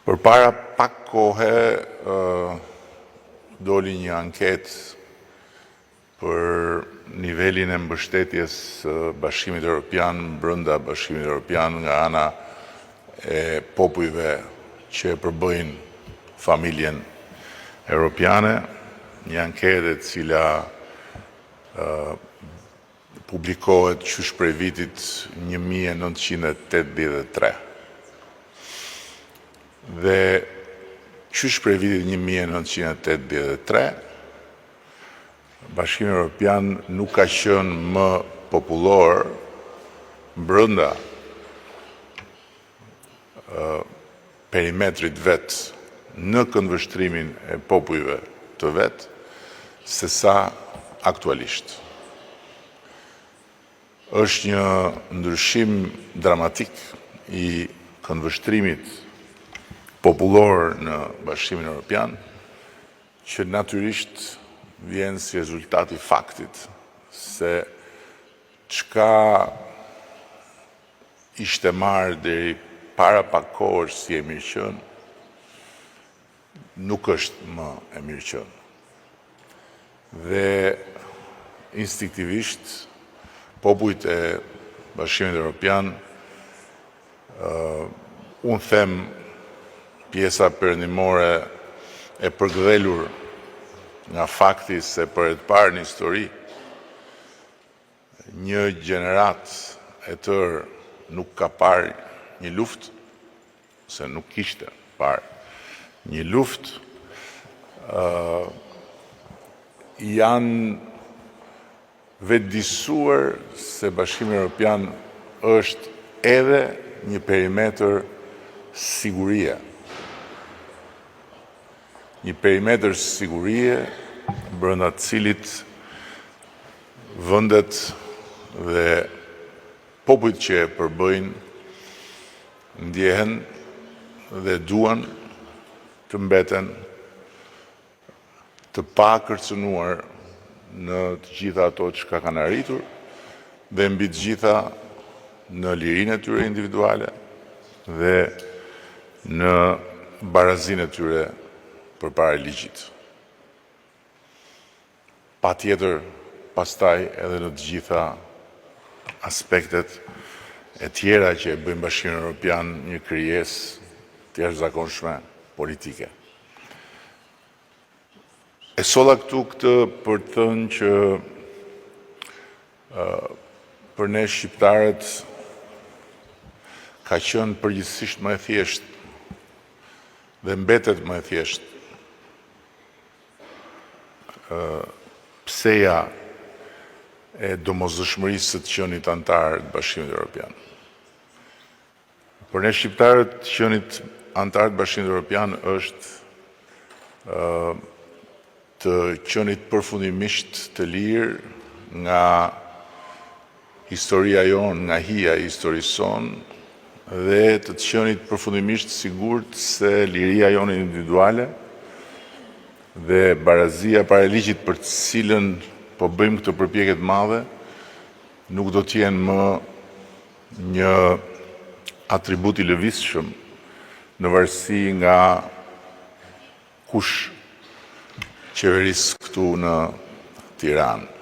Përpara pak kohe doli një anketë për nivelin e mbështetjes Bashkimit Evropian brenda Bashkimit Evropian nga ana e popujve që përbëjnë familjen Evropiane, një anketë e cila publikohet qysh prej vitit 1983. Dhe qysh prej vitit 1983, Bashkimi Evropian nuk ka qenë më popullor brenda perimetrit vetë në këndvështrimin e popujve të vetë, se sa aktualisht. Është një ndryshim dramatik i këndvështrimit popullor në Bashkimin Evropian, që natyrisht vjen si rezultat i faktit se çka ishte marrë deri para pak kohësh si e mirëqen, nuk është më e mirëqen. Dhe instinktivisht popujt e Bashkimit Evropian, unë them pjesa perëndimore e përgdhelur nga fakti se për e të parë në histori, një gjenerat e tërë nuk ka parë një luftë, se nuk kishte parë një luftë, janë vetëdijsuar se Bashkimi Evropian është edhe një perimetër sigurie. Një perimetër sigurie brenda të cilit vendet dhe popujt që e përbëjnë ndjehen dhe duan të mbeten të pa kërcënuar në të gjitha ato që kanë arritur dhe mbi të gjitha në lirinë e tyre individuale dhe në barazinë e tyre përpara ligjit. Patjetër, pastaj edhe në të gjitha aspektet e tjera që e bëjnë Bashkimin Evropian një krijesë të jashtëzakonshme politike. E solla këtu këtë për të thënë që për ne shqiptarët ka qenë përgjithsisht më e thjeshtë dhe mbetet më e thjeshtë pseja e domosdoshmërisë së të qenit antar të Bashkimit Evropian. Për ne shqiptarët, qenit antar të Bashkimit Evropian është të qenit përfundimisht të lirë nga historia jonë, nga hija e historisë sonë dhe të qenit përfundimisht sigurt se liria jonë individuale dhe barazia para ligjit për të cilën po bëjmë këtë përpjekje të madhe nuk do të jenë më një atribut i lëvizshëm në varësi nga kush qeveris këtu në Tiranë.